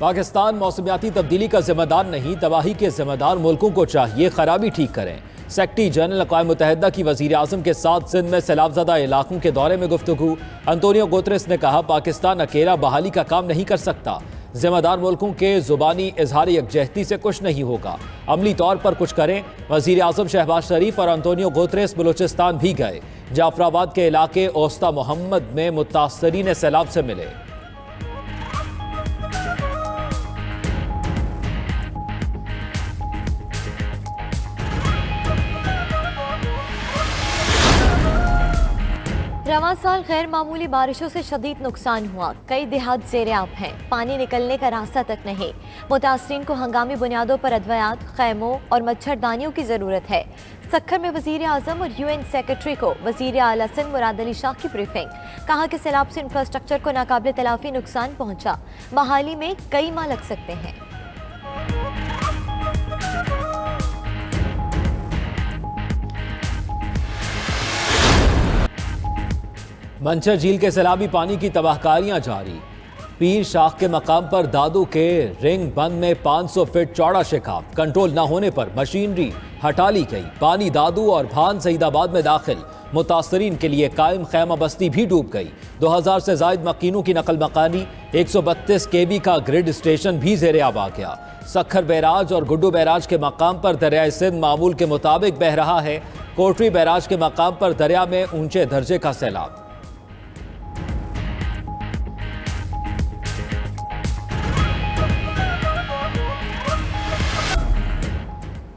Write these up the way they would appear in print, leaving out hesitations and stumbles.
पाकिस्तान मौसमियाती तब्दीली का जिम्मेदार नहीं, तबाही के जिम्मेदार मुल्कों को चाहिए खराबी ठीक करें। सेक्रेटरी जनरल अक़वाम मुत्तहिदा की वज़ीर आज़म के साथ सिंध में सैलाबज़दा इलाकों के दौरे में गुफ्तगू। अंतोनियो गुतरेस ने कहा, पाकिस्तान अकेला बहाली का काम नहीं कर सकता। जिम्मेदार मुल्कों के ज़ुबानी इजहार यकजहती से कुछ नहीं होगा, अमली तौर पर कुछ करें। वज़ीर आज़म शहबाज शरीफ और अंतोनियो गुतरेस बलूचिस्तान भी गए। जाफराबाद के इलाके ओस्ता मोहम्मद में मुतासरीन सैलाब से मिले। रवां साल गैर मामूली बारिशों से शदीद नुकसान हुआ। कई देहात ज़ेर-ए-आब हैं, पानी निकलने का रास्ता तक नहीं। मुतासरीन को हंगामी बुनियादों पर अदवियात, खैमों और मच्छरदानियों की ज़रूरत है। सक्खर में वज़ीर आज़म और UN सेक्रेटरी को वज़ीर आला सिंध मुराद अली शाह की ब्रीफिंग। कहा कि सैलाब से इंफ्रास्ट्रक्चर को नाकाबिल तलाफी नुकसान पहुँचा, बहाली में कई माह लग सकते हैं। मंचर झील के सैलाबी पानी की तबाहकारियां जारी। पीर शाख के मकाम पर दादू के रिंग बंद में 500 फीट चौड़ा शिकाब, कंट्रोल न होने पर मशीनरी हटा ली गई। पानी दादू और भान सईदाबाद में दाखिल। मुतासरीन के लिए कायम खैमा बस्ती भी डूब गई। 2000 से जायद मकीनों की नकल मकानी, 132 kV का ग्रिड स्टेशन भी ज़ेर-ए-आब आ गया। सक्खर बैराज और गुड्डू बैराज के मकाम पर दरियाए सिंध मामूल के मुताबिक बह रहा है। कोटरी बैराज के मकाम पर दरिया में ऊंचे दर्जे का सैलाब।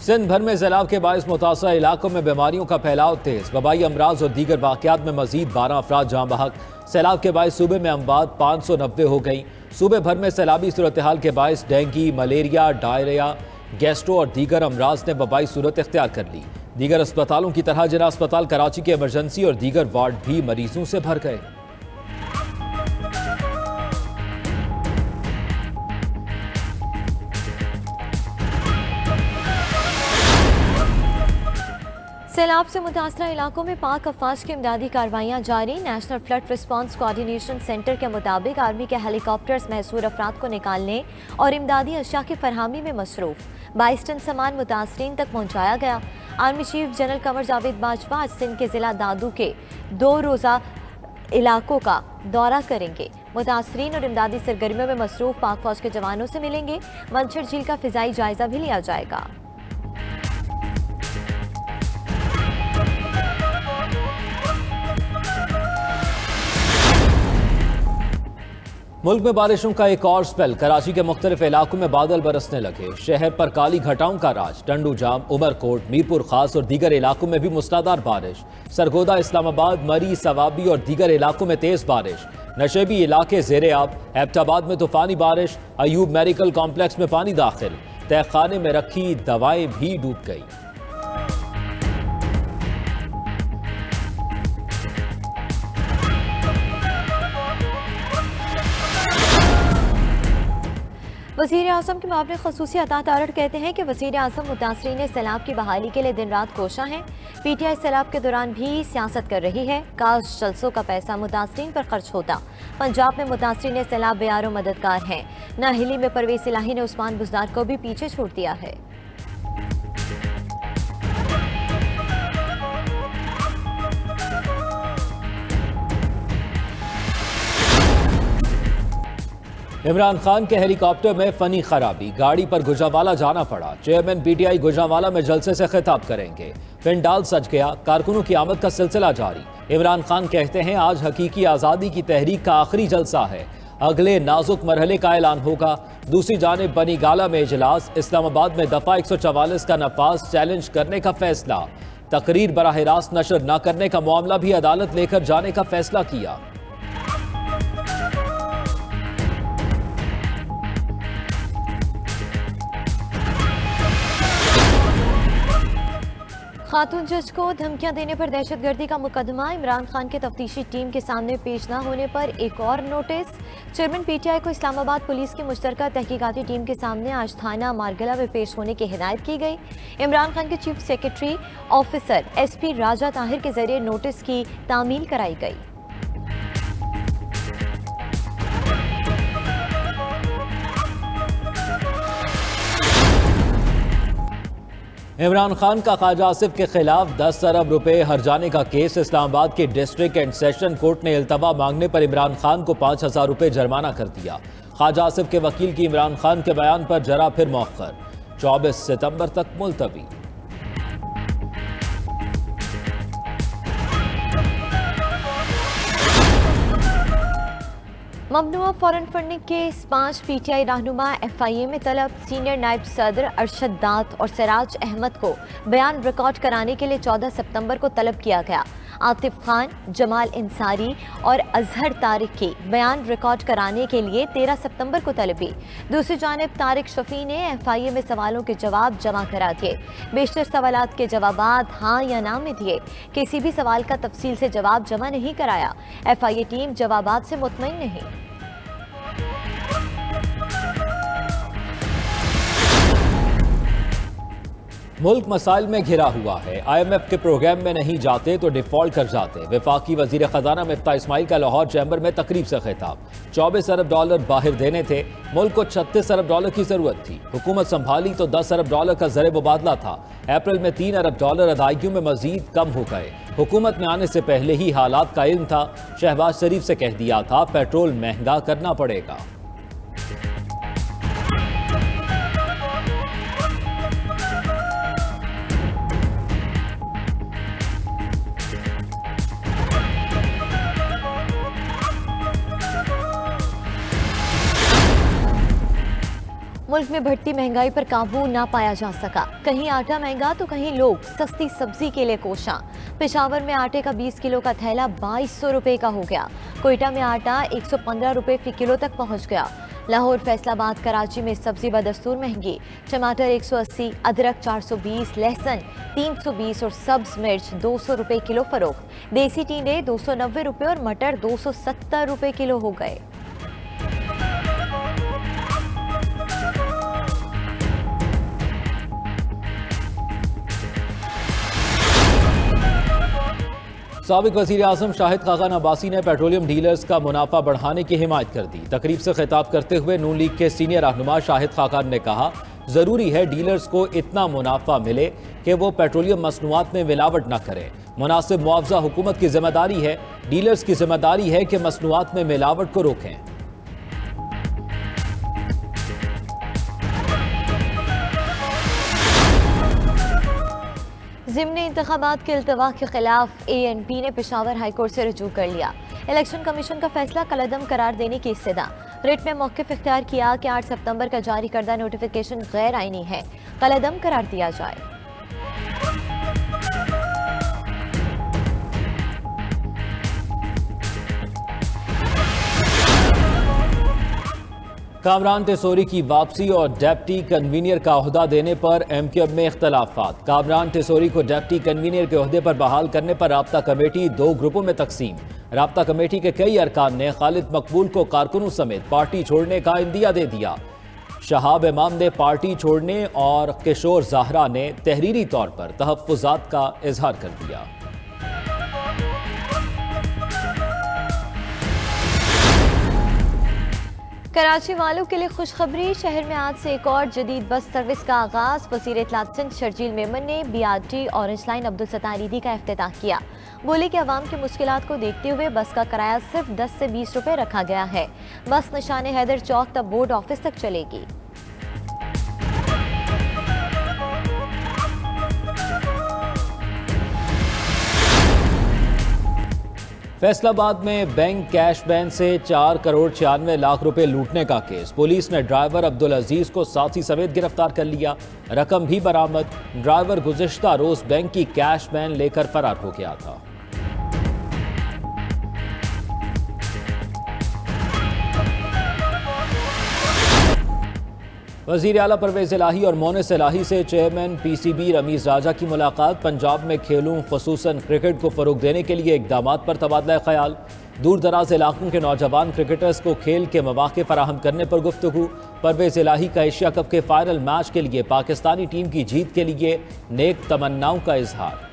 सिंध भर में सैलाब के बायस मुतासरा इलाकों में बीमारियों का फैलाव तेज। वबाई अमराज और दीगर वाक़यात में मजीद 12 अफराद जाँ बहक। सैलाब के बायस सूबे में अमवात 590 हो गई। सूबे भर में सैलाबी सूरत हाल के बायस डेंगी, मलेरिया, डायरिया, गैस्ट्रो और दीगर अमराज ने वबाई सूरत इख्तियार कर ली। दीगर अस्पतालों की तरह जिला अस्पताल कराची के इमरजेंसी और दीगर वार्ड भी मरीजों से भर गए। सैलाब से मुतासरा इलाकों में पाक अफवाज की इमदादी कार्रवाइयाँ जारी। National flood response coordination centre के मुताबिक आर्मी के हेलीकॉप्टर्स महसूर अफराद को निकालने और इमदादी अशिया की फरहमी में मसरूफ। 22 टन सामान मुतासरीन तक पहुँचाया गया। Army chief general Qamar Javed Bajwa आज सिंध के जिला दादू के 2 रोज़ा इलाकों का दौरा करेंगे। मुतासरीन और इमदादी सरगर्मियों में मसरूफ पाक फौज के जवानों से मिलेंगे। मंचर झील का फिजाई जायजा भी लिया जाएगा। मुल्क में बारिशों का एक और स्पेल। कराची के मुख्तलिफ इलाकों में बादल बरसने लगे। शहर पर काली घटाओं का राज। टंडू जाम, उमरकोट, मीरपुर खास और दीगर इलाकों में भी मूसलाधार बारिश। सरगोदा, इस्लामाबाद, मरी, सवाबी और दीगर इलाकों में तेज बारिश। नशेबी इलाके ज़ेर-ए-आब। एबटाबाद में तूफानी बारिश। अयूब मेडिकल कॉम्प्लेक्स में पानी दाखिल। तहखाने में रखी दवाएं भी डूब गई। वज़ीर आज़म के मामले ख़ुसूसी अता तारड़ कहते हैं कि वज़ीर आज़म मुतासरीन सैलाब की बहाली के लिए दिन रात कोशां हैं। PTI सैलाब के दौरान भी सियासत कर रही है। काश जलसों का पैसा मुतासरीन पर खर्च होता। पंजाब में मुतासरीन सैलाब बेयारो मददगार हैं। नाहिली में परवेज़ इलाही ने उस्मान बुज़दार को भी पीछे छोड़ दिया है। इमरान खान के हेलीकॉप्टर में फनी खराबी, गाड़ी पर गुजरांवाला जाना पड़ा। चेयरमैन PTI गुजरांवाला में जलसे से खिताब करेंगे। पिंडाल सज गया। कारकुनों की आमद का सिलसिला जारी। इमरान खान कहते हैं, आज हकीकी आज़ादी की तहरीक का आखिरी जलसा है, अगले नाजुक मरहले का ऐलान होगा। दूसरी जानिब बनी गाला में इजलास। इस्लामाबाद में दफा 144 का नफाज चैलेंज करने का फैसला। तकरीर बराह रास्त नशर न करने का मामला भी अदालत लेकर जाने का फैसला किया। खातून जज को धमकियां देने पर दहशतगर्दी का मुकदमा। इमरान खान के तफ्तीशी टीम के सामने पेश न होने पर एक और नोटिस। चेयरमैन PTI को इस्लामाबाद पुलिस की मुश्तरका तहकीकाती टीम के सामने आज थाना मारगला में पेश होने की हिदायत की गई। इमरान खान के चीफ सेक्रेटरी ऑफिसर SP राजा ताहिर के जरिए नोटिस की तामील कराई गई। इमरान खान का ख्वाजा आसिफ के खिलाफ 10 अरब रुपए हर्जाने का केस। इस्लामाबाद के डिस्ट्रिक्ट एंड सेशन कोर्ट ने इल्तवा मांगने पर इमरान खान को 5,000 रुपए जुर्माना कर दिया। ख्वाजा आसिफ के वकील की इमरान खान के बयान पर जरा फिर मौखर, 24 सितंबर तक मुलतवी। ममनुआ फॉरेन फंडिंग केस 5 पीटीआई रहनुमा एफआईए में तलब। सीनियर नायब सदर अरशद दात और सिराज अहमद को बयान रिकॉर्ड कराने के लिए 14 सितंबर को तलब किया गया। आतिफ खान, जमाल इंसारी और अजहर तारिक की बयान रिकॉर्ड कराने के लिए 13 सितंबर को तलबी। दूसरी जानिब तारिक शफी ने एफआईए में सवालों के जवाब जमा करा दिए। बेशतर सवालात के जवाबात हाँ या ना में दिए। किसी भी सवाल का तफसील से जवाब जमा नहीं कराया। एफआईए टीम जवाबात से मुतमईन नहीं। मुल्क मसाइल में घिरा हुआ है। IMF के प्रोग्राम में नहीं जाते तो डिफॉल्ट कर जाते। वफाकी वजीर खजाना मिफ्ता इस्माइल का लाहौर चैम्बर में तकरीब से खिताब। 24 अरब डॉलर बाहर देने थे, मुल्क को 36 अरब डॉलर की जरूरत थी। हुकूमत संभाली तो 10 अरब डॉलर का ज़र मुबादला था। अप्रैल में 3 अरब डॉलर अदायगियों में मजीद कम हो गए। हुकूमत में आने से पहले ही हालात का इल्म था। शहबाज शरीफ से कह दिया था पेट्रोल महंगा करना पड़ेगा। मुल्क में बढ़ती महंगाई पर काबू ना पाया जा सका। कहीं आटा महंगा तो कहीं लोग सस्ती सब्जी के लिए कोशां। पेशावर में आटे का 20 किलो का थैला 2200 रुपए का हो गया। कोयटा में आटा 115 रुपए फी किलो तक पहुंच गया। लाहौर, फैसलाबाद, कराची में सब्जी बदस्तूर महंगी। टमाटर 180, अदरक 420, लहसुन 320 और सब्ज मिर्च 200 रुपए किलो फरोख्त। देसी टींडे 290 रुपए और मटर 270 रुपए किलो हो गए। साबिक वज़ीर आज़म शाहिद खाकान अब्बासी ने पेट्रोलियम डीलर्स का मुनाफा बढ़ाने की हिमायत कर दी। तकरीब से खिताब करते हुए नून लीग के सीनियर रहनुमा शाहिद खाकान ने कहा, ज़रूरी है डीलर्स को इतना मुनाफा मिले कि वो पेट्रोलियम मसनूआत में मिलावट न करें। मुनासिब मुआवजा हुकूमत की जिम्मेदारी है। डीलर्स की जिम्मेदारी है कि मसनूआत में मिलावट को रोकें। ज़िम्नी इंतखाबात के इल्तवा के खिलाफ ANP ने पेशावर हाईकोर्ट से रुजू कर लिया। इलेक्शन कमीशन का फैसला कलअदम करार देने की इस्तदा। रिट में मौक़िफ़ इख्तियार किया कि 8 सितंबर का जारी करदा नोटिफिकेशन गैर आईनी है, कलअदम करार दिया जाए। कामरान टेसोरी की वापसी और डेप्टी कन्वीनियर का ओहदा देने पर MQM में इख्तलाफात। कामरान टेसोरी को डेप्टी कन्वीनियर के ओहदे पर बहाल करने पर राब्ता कमेटी 2 ग्रुपों में तकसीम। राब्ता कमेटी के कई अरकान ने खालिद मकबूल को कारकुनों समेत पार्टी छोड़ने का इंदिया दे दिया। शहाब इमाम ने पार्टी छोड़ने और किशोर ज़ाहरा ने तहरीरी तौर पर तहफ़्फ़ुज़ात का इजहार कर दिया। कराची वालों के लिए खुशखबरी, शहर में आज से एक और जदीद बस सर्विस का आगाज। वज़ीर इत्तलात सिंध शर्जील मेमन ने BRT orange line Abdul Sattar ईदी का इफ्तिताह किया। बोले कि अवाम की मुश्किलात को देखते हुए बस का किराया सिर्फ 10 से 20 रुपए रखा गया है। बस निशान हैदर चौक तक बोर्ड ऑफिस तक चलेगी। फैसलाबाद में बैंक कैश वैन से 4 करोड़ 96 लाख रुपए लूटने का केस। पुलिस ने ड्राइवर अब्दुल अजीज को साथी समेत गिरफ्तार कर लिया। रकम भी बरामद। ड्राइवर गुज़िश्ता रोज बैंक की कैश वैन लेकर फरार हो गया था। वज़ीर आला परवेज़ इलाही और मोनिस इलाही से चेयरमैन PCB रमीज़ राजा की मुलाकात। पंजाब में खेलों खुसूसन क्रिकेट को फ़रोग़ देने के लिए इक़दामात पर तबादला ख्याल। दूर दराज इलाकों के नौजवान क्रिकेटर्स को खेल के मौक़े फराहम करने पर गुफ्तगू। परवेज़ इलाही का एशिया कप के फाइनल मैच के लिए पाकिस्तानी टीम की जीत के लिए नेक तमन्नाओं का इजहार।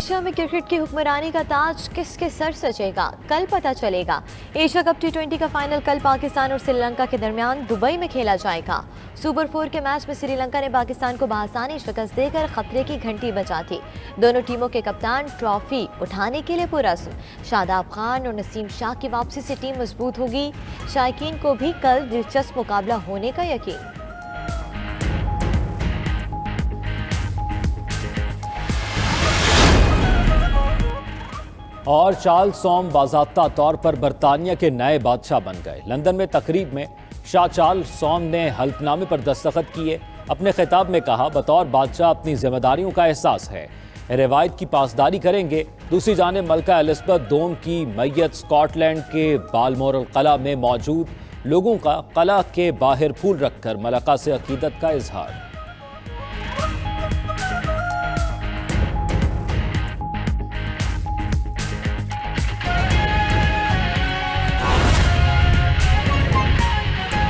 एशिया में क्रिकेट की हुक्मरानी का ताज किसके सर सजेगा, कल पता चलेगा। एशिया कप T20 का फाइनल कल पाकिस्तान और श्रीलंका के दरमियान दुबई में खेला जाएगा। सुपर 4 के मैच में श्रीलंका ने पाकिस्तान को बआसानी शिकस्त देकर खतरे की घंटी बजा दी। दोनों टीमों के कप्तान ट्रॉफी उठाने के लिए पुरस्म। शादाब खान और नसीम शाह की वापसी से टीम मजबूत होगी। शायकीन को भी कल दिलचस्प मुकाबला होने का यकीन। और चार्ल्स सॉम बाज़ाब्ता तौर पर बरतानिया के नए बादशाह बन गए। लंदन में तकरीब में शाह चार्ल्स सॉम ने हल्फनामे पर दस्तखत किए। अपने खिताब में कहा, बतौर बादशाह अपनी जिम्मेदारियों का एहसास है, रिवायत की पासदारी करेंगे। दूसरी जानिब मलका एलिज़ाबेथ दोम की मैयत स्कॉटलैंड के बालमोरल कला में मौजूद लोगों का कला के बाहर फूल रखकर मलका से अकीदत का इजहार।